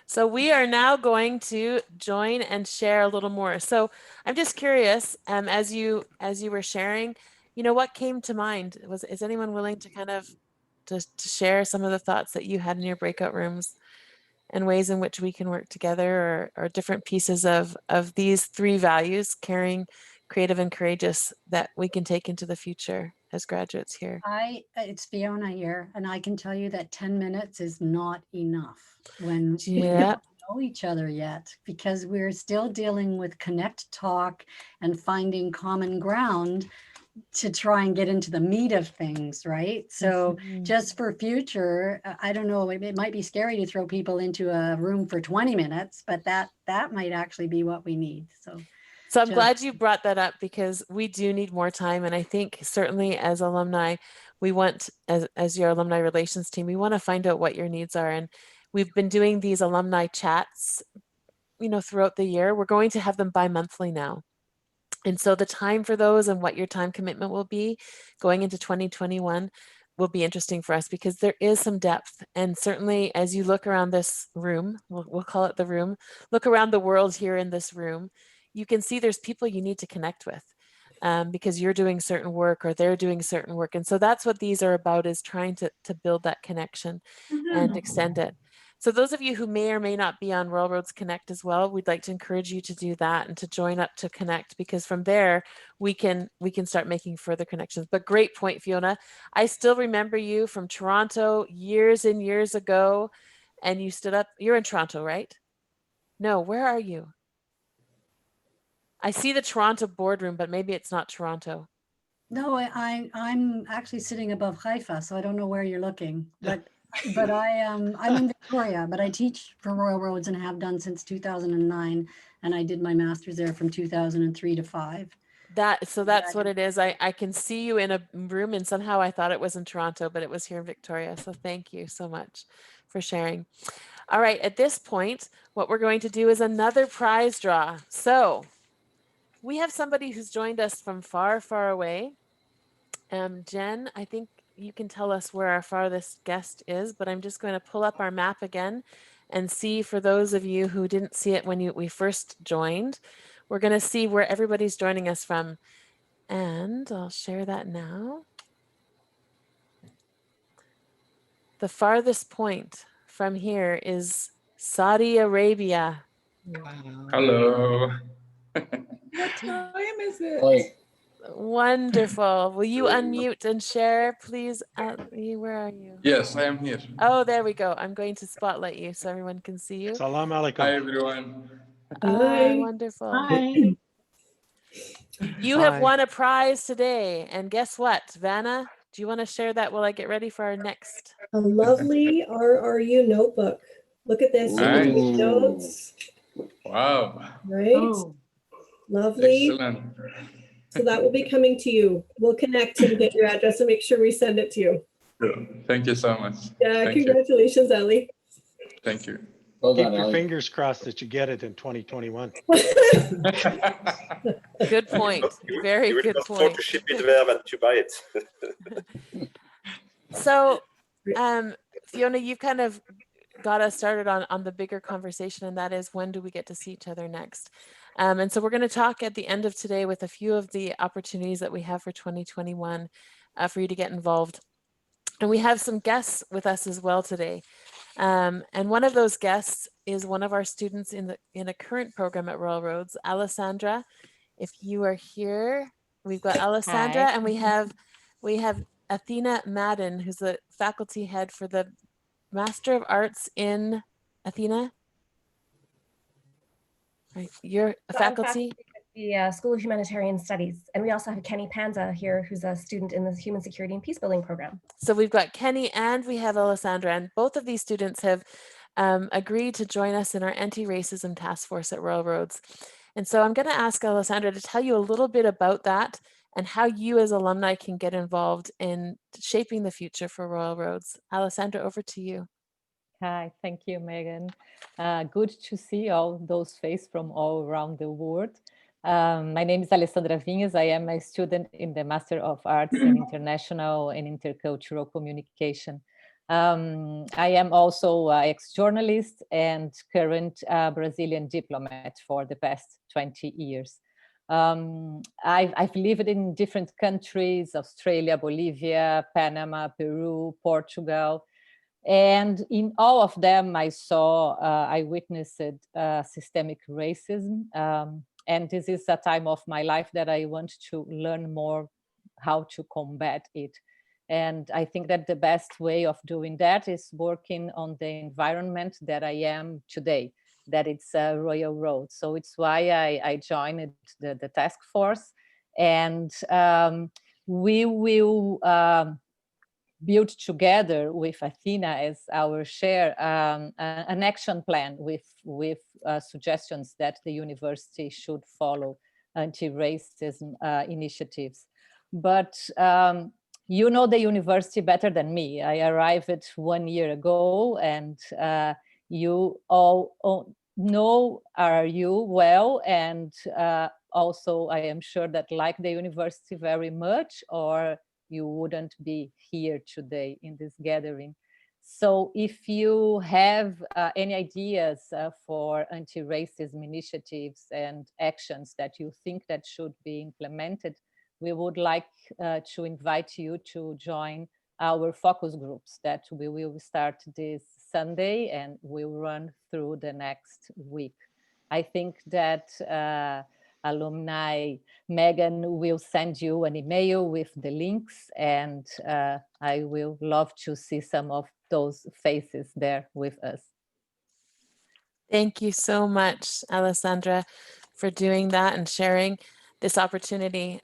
Speaker 3: So we are now going to join and share a little more. So I'm just curious, as you were sharing, what came to mind? Is anyone willing to kind of to share some of the thoughts that you had in your breakout rooms and ways in which we can work together, or different pieces of these 3 values, caring, creative, and courageous, that we can take into the future as graduates here?
Speaker 8: It's Fiona here, and I can tell you that 10 minutes is not enough when we
Speaker 3: Yeah.
Speaker 8: don't know each other yet, because we're still dealing with connect, talk, and finding common ground to try and get into the meat of things, right? So just for future, I don't know, it might be scary to throw people into a room for 20 minutes, but that might actually be what we need.
Speaker 3: So I'm glad you brought that up, because we do need more time. And I think certainly as alumni, we want, as your alumni relations team, we want to find out what your needs are. And we've been doing these alumni chats, throughout the year. We're going to have them bi-monthly now. And so the time for those and what your time commitment will be going into 2021 will be interesting for us, because there is some depth. And certainly as you look around this room, we'll call it the room, look around the world here in this room, you can see there's people you need to connect with, because you're doing certain work or they're doing certain work. And so that's what these are about, is trying to build that connection and extend it. So those of you who may or may not be on Royal Roads Connect as well, we'd like to encourage you to do that and to join up to connect, because from there we can start making further connections. But great point, Fiona. I still remember you from Toronto years and years ago, and you stood up. You're in Toronto, right? No, where are you? I see the Toronto boardroom, but maybe it's not Toronto.
Speaker 8: No, I'm actually sitting above Haifa, so I don't know where you're looking, but I'm in Victoria, but I teach for Royal Roads and have done since 2009, and I did my master's there from 2003 to 5.
Speaker 3: That's what it is. I can see you in a room, and somehow I thought it was in Toronto, but it was here in Victoria. So thank you so much for sharing. All right, at this point, what we're going to do is another prize draw. So we have somebody who's joined us from far, far away. Jen, I think you can tell us where our farthest guest is, but I'm just going to pull up our map again and see, for those of you who didn't see it when we first joined, we're going to see where everybody's joining us from. And I'll share that now. The farthest point from here is Saudi Arabia.
Speaker 7: Wow.
Speaker 23: Hello.
Speaker 7: What time is it?
Speaker 5: Hi.
Speaker 3: Wonderful. Will you unmute and share, please? Where are you?
Speaker 23: Yes, I am here.
Speaker 3: Oh, there we go. I'm going to spotlight you so everyone can see you.
Speaker 23: Salam alaikum. Hi, everyone.
Speaker 3: Hi. Wonderful.
Speaker 7: Hi.
Speaker 3: You have won a prize today. And guess what, Vanna? Do you want to share that while I get ready for our next?
Speaker 2: A lovely RRU notebook. Look at this. You can take
Speaker 23: Nice.
Speaker 2: notes,
Speaker 23: Wow.
Speaker 2: right?
Speaker 7: Oh.
Speaker 2: Lovely.
Speaker 23: Excellent.
Speaker 2: So that will be coming to you. We'll connect and get your address and make sure we send it to you.
Speaker 23: Thank you so much.
Speaker 2: Yeah,
Speaker 23: Thank
Speaker 2: congratulations, Ali.
Speaker 23: you. Thank you.
Speaker 5: Well
Speaker 12: Keep
Speaker 5: done,
Speaker 12: your
Speaker 5: Ellie.
Speaker 12: fingers crossed that you get it in 2021.
Speaker 3: Good point. Very
Speaker 13: you will
Speaker 3: good
Speaker 13: not
Speaker 3: point.
Speaker 13: want to ship it there than to buy it.
Speaker 3: So, Fiona, you've kind of got us started on the bigger conversation, and that is, when do we get to see each other next? And so we're going to talk at the end of today with a few of the opportunities that we have for 2021 for you to get involved. And we have some guests with us as well today. And one of those guests is one of our students in a current program at Royal Roads, Alessandra. If you are here, we've got Alessandra.
Speaker 14: Hi.
Speaker 3: And we have Athena Madden, who's the faculty head for the Master of Arts in Athena. Right. You're a faculty?
Speaker 14: at the School of Humanitarian Studies. And we also have Kenny Panza here, who's a student in the Human Security and Peacebuilding program.
Speaker 3: So we've got Kenny and we have Alessandra, and both of these students have agreed to join us in our anti-racism task force at Royal Roads. And so I'm going to ask Alessandra to tell you a little bit about that and how you as alumni can get involved in shaping the future for Royal Roads. Alessandra, over to you.
Speaker 14: Hi, thank you, Megan. Good to see all those faces from all around the world. My name is Alessandra Vinhas. I am a student in the Master of Arts in International and Intercultural Communication. I am also an ex-journalist and current Brazilian diplomat for the past 20 years. I've lived in different countries: Australia, Bolivia, Panama, Peru, Portugal. And in all of them, I witnessed systemic racism. And this is a time of my life that I want to learn more how to combat it. And I think that the best way of doing that is working on the environment that I am today, that it's Royal Road. So it's why I joined the task force. And we will build together with Athena as our share an action plan with suggestions that the university should follow anti-racism initiatives. But you know the university better than me. I arrived 1 year ago, and you all know RRU well, and also I am sure that like the university very much, or you wouldn't be here today in this gathering. So if you have any ideas for anti-racism initiatives and actions that you think that should be implemented, we would like to invite you to join our focus groups that we will start this Sunday and will run through the next week. I think that Alumni Megan will send you an email with the links, and I will love to see some of those faces there with us.
Speaker 3: Thank you so much, Alessandra, for doing that and sharing this opportunity.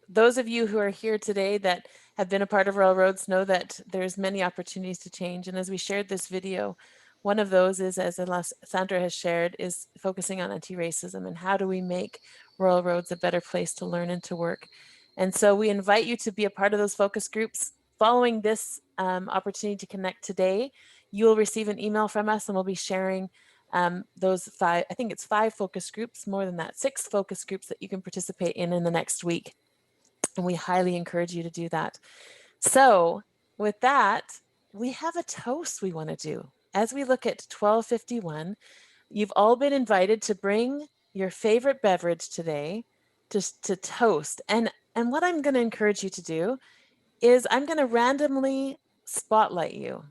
Speaker 3: Those of you who are here today that have been a part of Royal Roads know that there's many opportunities to change. And as we shared this video, one of those is, as Alessandra has shared, is focusing on anti-racism and how do we make Royal Roads a better place to learn and to work. And so we invite you to be a part of those focus groups. Following this opportunity to connect today, you will receive an email from us, and we'll be sharing those 5, I think it's 5 focus groups, more than that, 6 focus groups that you can participate in the next week. And we highly encourage you to do that. So with that, we have a toast we want to do. As we look at 1251, you've all been invited to bring your favorite beverage today to toast. And what I'm going to encourage you to do is I'm going to randomly spotlight you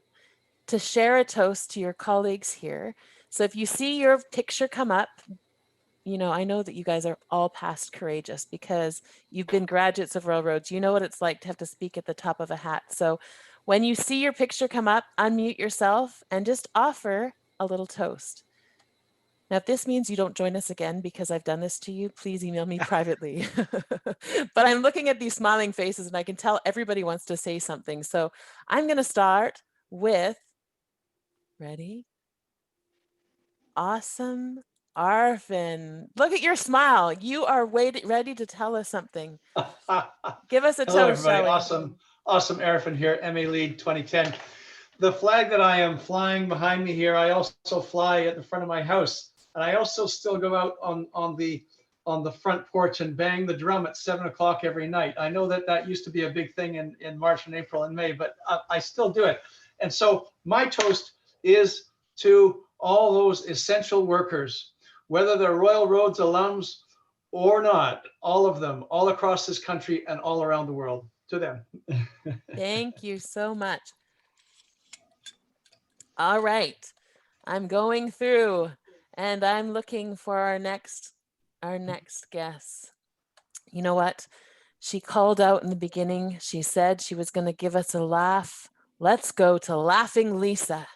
Speaker 3: to share a toast to your colleagues here. So if you see your picture come up, you know, I know that you guys are all past courageous because you've been graduates of Railroads. You know what it's like to have to speak at the top of a hat. So when you see your picture come up, unmute yourself and just offer a little toast. Now, if this means you don't join us again because I've done this to you, please email me privately. But I'm looking at these smiling faces and I can tell everybody wants to say something. So I'm going to start with, ready? Awesome. Arfin, look at your smile. You are ready to tell us something. Give us a
Speaker 6: Hello,
Speaker 3: toast,
Speaker 6: everybody.
Speaker 3: shall we?
Speaker 6: Awesome Erfin here, MA League 2010. The flag that I am flying behind me here, I also fly at the front of my house. And I also still go out on the front porch and bang the drum at 7 o'clock every night. I know that used to be a big thing in March and April and May, but I still do it. And so my toast is to all those essential workers, whether they're Royal Roads alums or not, all of them, all across this country and all around the world, to them.
Speaker 3: Thank you so much. All right, I'm going through and I'm looking for our next guest. You know what? She called out in the beginning. She said she was going to give us a laugh. Let's go to Laughing Lisa.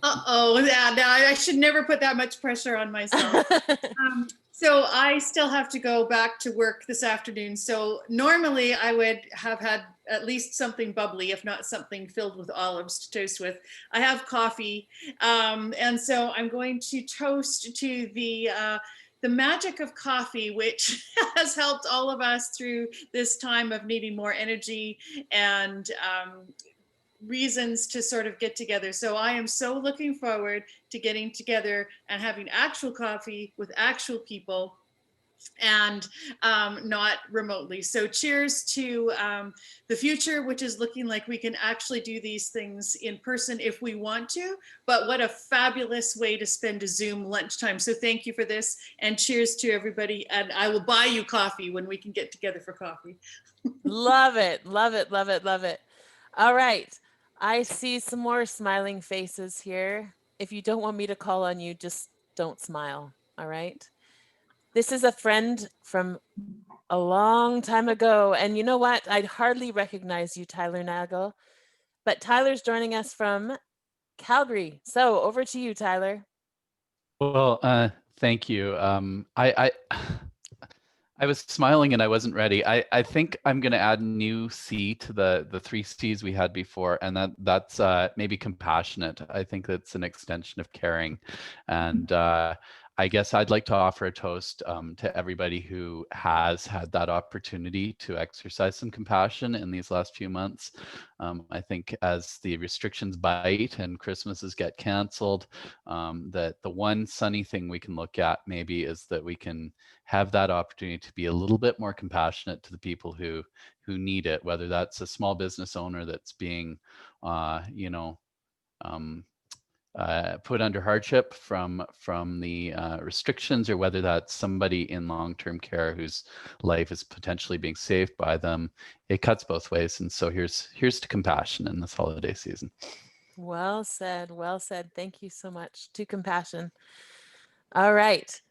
Speaker 16: Uh-oh, yeah, no, I should never put that much pressure on myself. So I still have to go back to work this afternoon. So normally I would have had at least something bubbly, if not something filled with olives to toast with. I have coffee. And so I'm going to toast to the magic of coffee, which has helped all of us through this time of needing more energy and reasons to sort of get together. So I am so looking forward to getting together and having actual coffee with actual people and not remotely. So cheers to the future, which is looking like we can actually do these things in person if we want to, but what a fabulous way to spend a Zoom lunchtime. So thank you for this and cheers to everybody. And I will buy you coffee when we can get together for coffee.
Speaker 3: Love it, love it, love it, love it. All right, I see some more smiling faces here. If you don't want me to call on you, just don't smile, all right? This is a friend from a long time ago. And you know what? I'd hardly recognize you, Tyler Nagel. But Tyler's joining us from Calgary. So over to you, Tyler.
Speaker 17: Well, thank you. I was smiling and I wasn't ready. I think I'm going to add a new C to the 3 C's we had before, and that's maybe compassionate. I think that's an extension of caring. And I guess I'd like to offer a toast to everybody who has had that opportunity to exercise some compassion in these last few months. I think as the restrictions bite and Christmases get canceled, that the one sunny thing we can look at maybe is that we can have that opportunity to be a little bit more compassionate to the people who need it, whether that's a small business owner that's being, put under hardship from the restrictions, or whether that's somebody in long-term care whose life is potentially being saved by them. It cuts both ways, and so here's to compassion in this holiday season.
Speaker 3: Well said, well said. Thank you so much. To compassion. All right.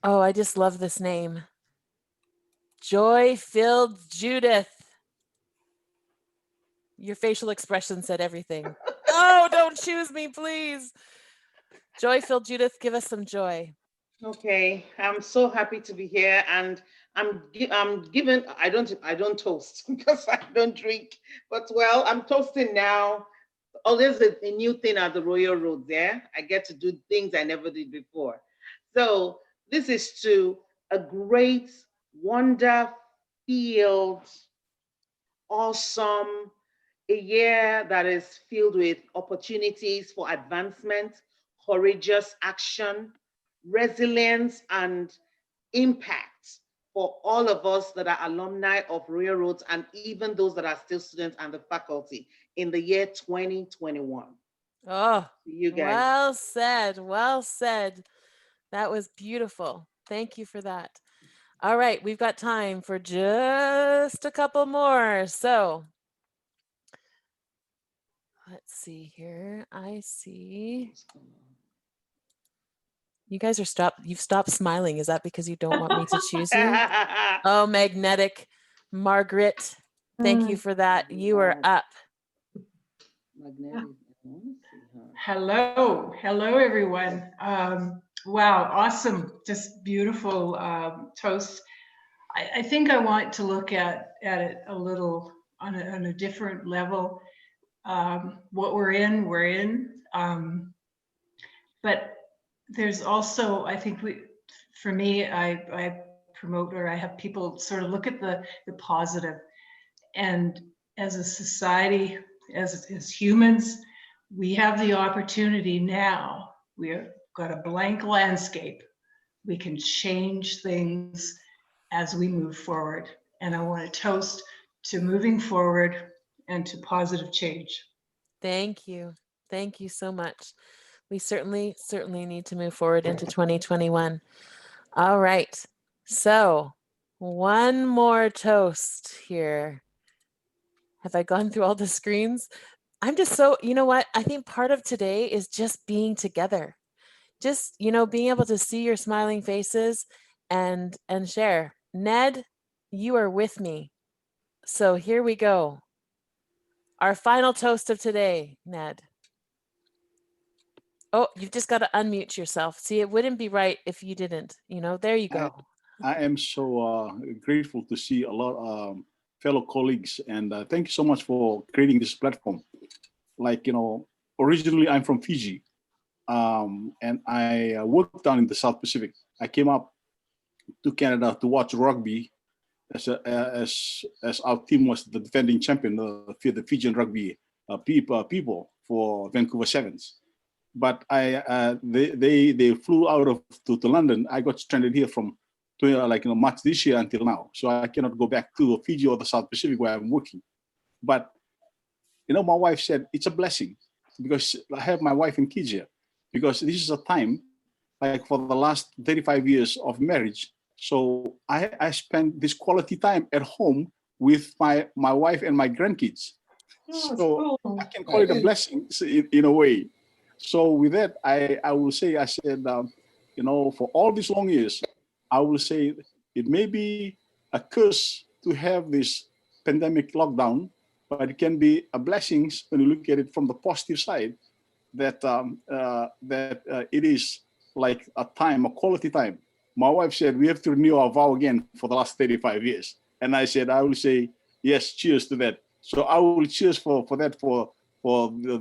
Speaker 3: Oh, I just love this name. Joy-filled Judith. Your facial expression said everything. Oh, don't choose me, please. Joy-filled Judith, give us some joy.
Speaker 18: Okay, I'm so happy to be here, and I'm given. I don't toast because I don't drink, but well, I'm toasting now. Oh, there's a new thing at the Royal Road there. I get to do things I never did before. So this is to a great, wonder-filled, awesome, a year that is filled with opportunities for advancement, courageous action, resilience, and impact for all of us that are alumni of Royal Roads, and even those that are still students and the faculty in the year 2021.
Speaker 3: Oh,
Speaker 18: you guys.
Speaker 3: well said, well said. That was beautiful. Thank you for that. All right, we've got time for just a couple more. So let's see here. I see. You guys are you've stopped smiling. Is that because you don't want me to choose you? Oh, magnetic. Margaret, thank you for that. You are up.
Speaker 1: Hello, everyone. Wow, awesome, just beautiful toast. I think I want to look at it a little on a different level. What we're in. But there's also, I think for me, I promote, or I have people sort of look at the positive. And as a society, as humans, we have the opportunity now. We've got a blank landscape. We can change things as we move forward. And I want to toast to moving forward and to positive change.
Speaker 3: Thank you. Thank you so much. We certainly need to move forward into 2021. All right. So one more toast here. Have I gone through all the screens? I'm just so, you know what? I think part of today is just being together. Just, being able to see your smiling faces and share. Ned, you are with me. So here we go. Our final toast of today, Ned. Oh, you've just got to unmute yourself. See, it wouldn't be right if you didn't. There you go.
Speaker 4: I am so grateful to see a lot of fellow colleagues, and thank you so much for creating this platform. Like, originally I'm from Fiji, and I worked down in the South Pacific. I came up to Canada to watch rugby as our team was the defending champion, the Fijian rugby people for Vancouver Sevens. But they flew out to London. I got stranded here from March this year until now. So I cannot go back to Fiji or the South Pacific where I'm working. But my wife said it's a blessing because I have my wife and kids here, because this is a time like for the last 35 years of marriage. So I spend this quality time at home with my wife and my grandkids. So I can call it a blessing in a way. So with that, I will say, I said, for all these long years, I will say it may be a curse to have this pandemic lockdown, but it can be a blessing when you look at it from the positive side, that it is like a quality time. My wife said, we have to renew our vow again for the last 35 years. And I said, I will say, yes, cheers to that. So I will cheers for that, for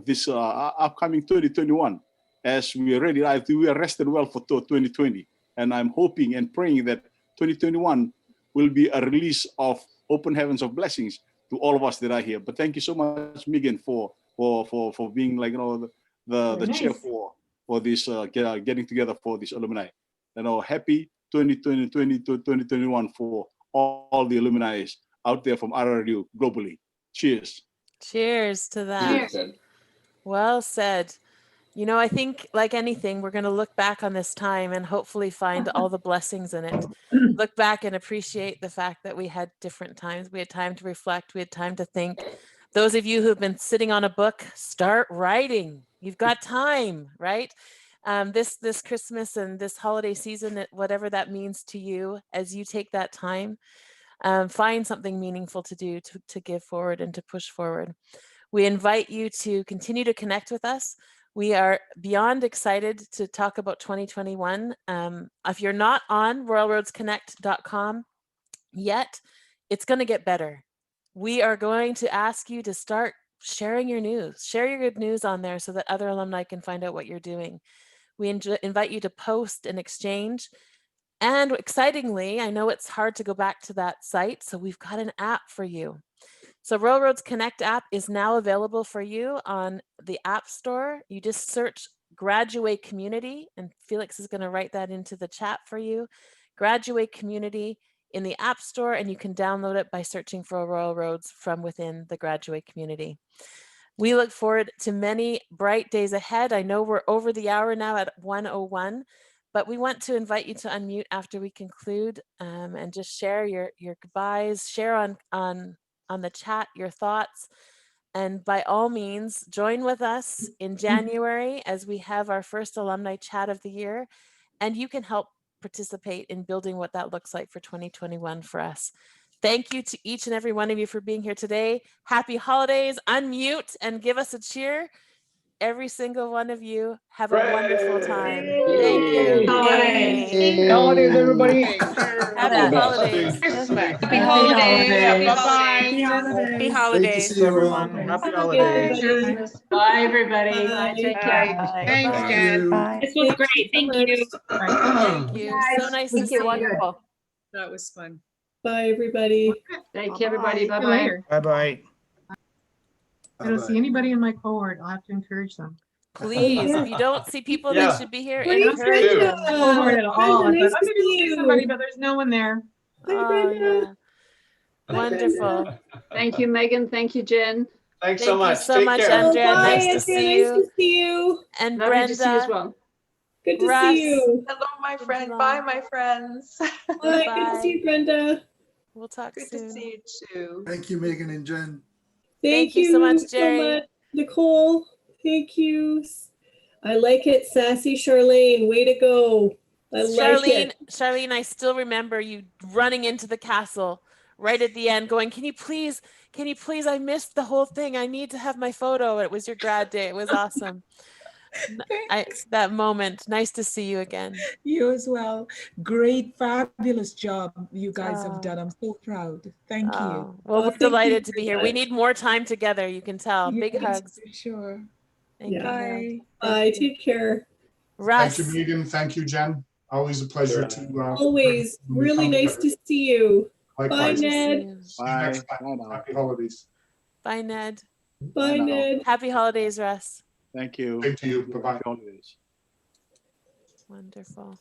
Speaker 4: this upcoming 2021, as we are ready. We are rested well for 2020. And I'm hoping and praying that 2021 will be a release of open heavens of blessings to all of us that are here. But thank you so much, Megan, for being the chair for this getting together for this alumni. Happy 2020 to 2021 for all the alumni out there from RRU globally. Cheers.
Speaker 3: Cheers to that.
Speaker 5: Cheers.
Speaker 3: Well said. I think like anything, we're going to look back on this time and hopefully find all the blessings in it. Look back and appreciate the fact that we had different times. We had time to reflect. We had time to think. Those of you who've been sitting on a book, start writing. You've got time, right? This Christmas and this holiday season, whatever that means to you, as you take that time, find something meaningful to do, to give forward and to push forward. We invite you to continue to connect with us. We are beyond excited to talk about 2021. If you're not on royalroadsconnect.com yet, it's going to get better. We are going to ask you to start sharing your news. Share your good news on there so that other alumni can find out what you're doing. We invite you to post and exchange. And excitingly, I know it's hard to go back to that site, so we've got an app for you. So Royal Roads Connect app is now available for you on the App Store. You just search Graduate Community, and Felix is going to write that into the chat for you. Graduate Community in the App Store, and you can download it by searching for Royal Roads from within the Graduate Community. We look forward to many bright days ahead. I know we're over the hour now at 1:01, but we want to invite you to unmute after we conclude, and just share your goodbyes, share on the chat your thoughts. And by all means, join with us in January as we have our first alumni chat of the year. And you can help participate in building what that looks like for 2021 for us. Thank you to each and every one of you for being here today. Happy holidays. Unmute and give us a cheer. Every single one of you, have a wonderful time. Thank you.
Speaker 11: Holidays.
Speaker 18: Holidays, everybody.
Speaker 3: Happy holidays.
Speaker 18: Christmas.
Speaker 11: Happy holidays.
Speaker 18: Bye-bye.
Speaker 11: Happy
Speaker 3: Happy
Speaker 11: holidays.
Speaker 3: holidays.
Speaker 12: See you everyone. Happy holidays.
Speaker 18: Christmas.
Speaker 1: Bye, everybody.
Speaker 11: Bye. Take
Speaker 18: Bye.
Speaker 11: care.
Speaker 18: Thanks,
Speaker 12: Thank
Speaker 18: Jen.
Speaker 12: you.
Speaker 25: Bye.
Speaker 11: This was great. Thank you.
Speaker 3: Thank you. So nice to
Speaker 25: Thank
Speaker 3: see
Speaker 25: you.
Speaker 3: you.
Speaker 25: Wonderful.
Speaker 7: That was fun.
Speaker 2: Bye, everybody.
Speaker 11: Thank you, everybody.
Speaker 25: Bye-bye.
Speaker 11: Bye-bye.
Speaker 12: Bye-bye.
Speaker 9: I don't see anybody in my cohort. I'll have to encourage them.
Speaker 3: Please, if you don't see people that
Speaker 6: Yeah.
Speaker 3: should be here,
Speaker 2: Where's
Speaker 3: encourage
Speaker 2: Brenda?
Speaker 3: them.
Speaker 9: Cohort at all.
Speaker 2: Brenda,
Speaker 9: I
Speaker 2: nice
Speaker 9: thought,
Speaker 2: to
Speaker 9: maybe we'll
Speaker 2: see
Speaker 9: see somebody,
Speaker 2: you.
Speaker 9: but there's no one there.
Speaker 2: Hi,
Speaker 3: Oh,
Speaker 2: Brenda.
Speaker 3: yeah. Wonderful.
Speaker 11: Thank you, Megan. Thank you, Jen.
Speaker 6: Thanks
Speaker 3: Thank
Speaker 6: so much.
Speaker 3: you so
Speaker 6: Take
Speaker 3: much,
Speaker 6: care.
Speaker 3: Andrea.
Speaker 2: Bye,
Speaker 3: Nice to
Speaker 2: Andrea.
Speaker 3: see
Speaker 2: Nice to
Speaker 3: you.
Speaker 2: see you.
Speaker 3: And
Speaker 11: Lovely to see you as
Speaker 3: Brenda,
Speaker 11: well.
Speaker 2: Good to
Speaker 3: Russ.
Speaker 2: see you.
Speaker 10: Hello, my friend. Bye, my friends.
Speaker 2: Bye. Good to see you, Brenda.
Speaker 3: We'll talk
Speaker 10: Good
Speaker 3: soon.
Speaker 10: to see you too.
Speaker 9: Thank you, Megan and Jen.
Speaker 2: Thank
Speaker 3: you so much, Jerry.
Speaker 2: much, Nicole. Thank you. I like it, sassy Charlene. Way to go. I like it.
Speaker 3: Charlene, I still remember you running into the castle right at the end going, can you please, I missed the whole thing. I need to have my photo. It was your grad day. It was awesome. That moment. Nice to see you again.
Speaker 7: You as well. Great, fabulous job you guys have done. I'm so proud. Thank you.
Speaker 3: Well, we're
Speaker 2: thank you
Speaker 3: delighted to
Speaker 2: for
Speaker 3: be here.
Speaker 2: that.
Speaker 3: We need more time together. You can tell. Big
Speaker 7: Yes,
Speaker 3: hugs.
Speaker 7: for sure.
Speaker 3: Thank you.
Speaker 7: Bye.
Speaker 2: Bye. Take care.
Speaker 3: Russ.
Speaker 9: Thank you, Megan. Thank you, Jen. Always a pleasure to.
Speaker 2: Always really nice to see you. Bye,
Speaker 9: Likewise.
Speaker 2: Ned.
Speaker 9: See you next time. Happy holidays.
Speaker 3: Bye, Ned.
Speaker 2: Bye, Ned.
Speaker 3: Happy holidays, Russ.
Speaker 4: Thank you.
Speaker 9: Same to you. Bye-bye.
Speaker 4: Happy holidays.
Speaker 3: Wonderful.